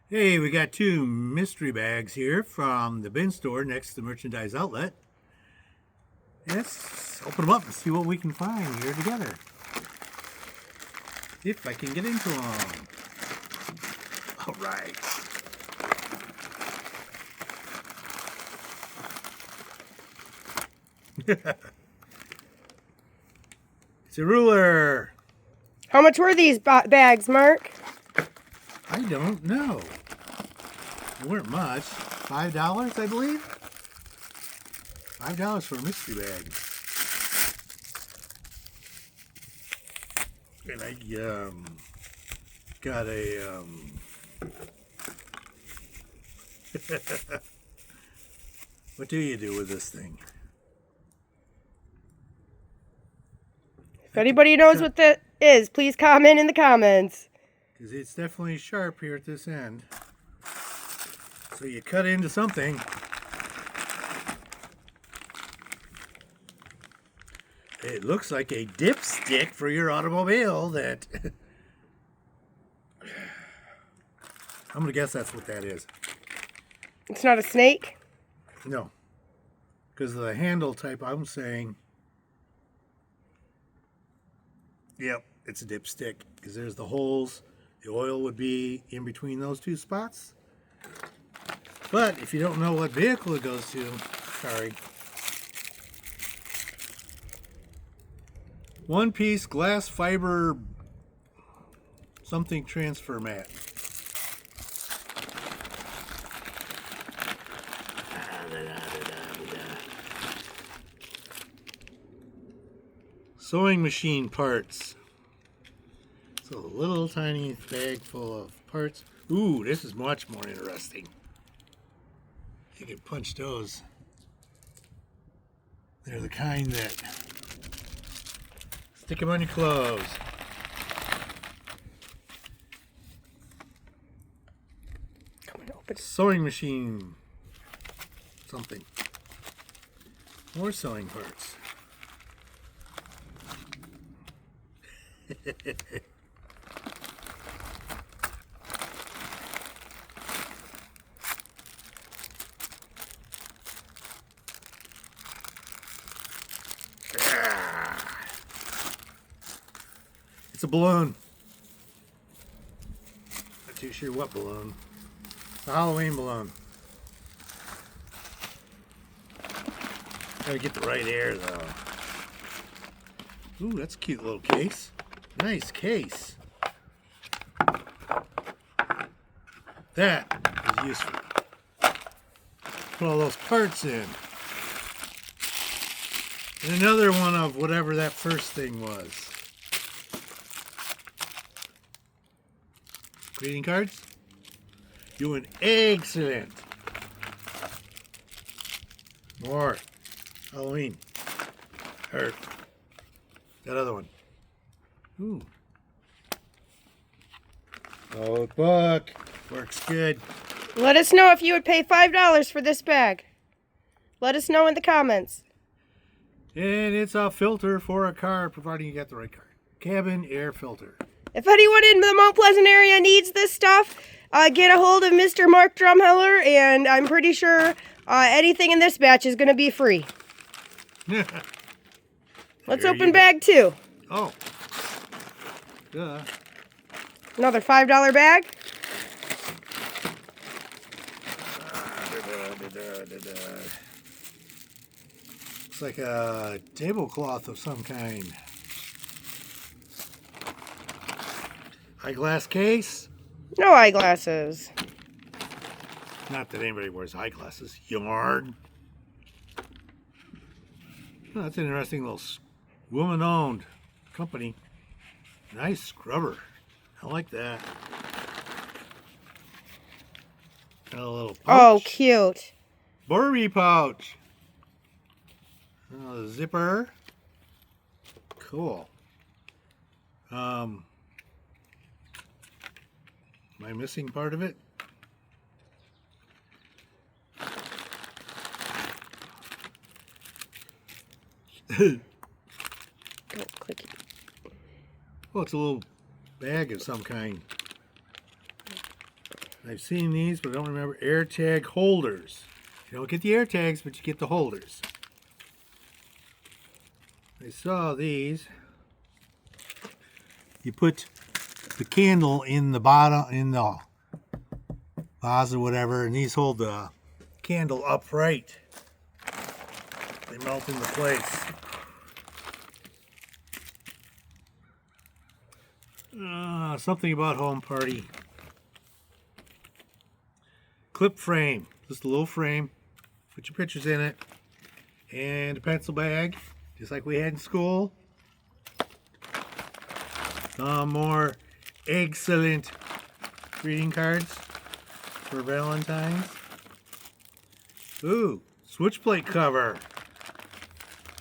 Hey, we got two mystery bags here from the bin store next to the merchandise outlet. Let's open them up and see what we can find here together. If I can get into them. All right. It's a ruler. How much were these bags, Mark? I don't know. They weren't much. $5, I believe. $5 for a mystery bag. And I got a what do you do with this thing? If anybody knows what that is, please comment in the comments. Because it's definitely sharp here at this end. So you cut into something. It looks like a dipstick for your automobile that... I'm going to guess that's what that is. It's not a snake? No. Because of the handle type, I'm saying... Yep, it's a dipstick. Because there's the holes. The oil would be in between those two spots. But if you don't know what vehicle it goes to, sorry. One piece glass fiber something transfer mat. Sewing machine parts. So a little tiny bag full of parts. Ooh, this is much more interesting. You can punch those. They're the kind that stick them on your clothes. Come on, open. Sewing machine something. More sewing parts. It's a balloon. Not too sure what balloon. It's a Halloween balloon. Gotta get the right air though. Ooh, that's a cute little case. Nice case. That is useful. Put all those parts in. And another one of whatever that first thing was. Greeting cards? Doing excellent. More. Halloween. Or that other one. Ooh. Notebook. Works good. Let us know if you would pay $5 for this bag. Let us know in the comments. And it's a filter for a car, providing you got the right car. Cabin air filter. If anyone in the Mount Pleasant area needs this stuff, get a hold of Mr. Mark Drumheller, and I'm pretty sure anything in this batch is going to be free. Let's open bag 2. Oh. Duh. Another $5 bag. Looks like a tablecloth of some kind. Eyeglass case. No eyeglasses. Not that anybody wears eyeglasses. Yarn. Oh, that's an interesting little woman-owned company. Nice scrubber. I like that. Got a little pouch. Oh, cute. Barbie pouch. Zipper. Cool. Am I missing part of it? Don't click it. Well, it's a little bag of some kind. I've seen these, but I don't remember. AirTag holders. You don't get the AirTags, but you get the holders. I saw these. You put the candle in the bottom, in the vase or whatever, and these hold the candle upright. They melt into place. Something about home party. Clip frame, just a little frame. Put your pictures in it. And a pencil bag, just like we had in school. Some more excellent greeting cards for Valentine's. Ooh, switch plate cover.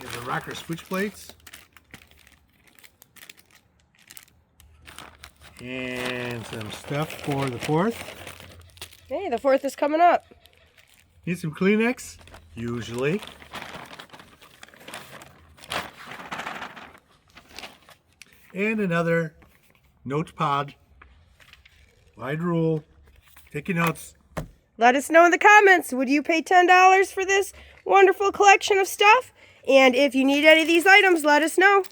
You have the rocker switch plates. And some stuff for the 4th. Hey, the 4th is coming up. Need some Kleenex, usually. And another notepad. Wide rule. Take your notes. Let us know in the comments, would you pay $10 for this wonderful collection of stuff? And if you need any of these items, let us know.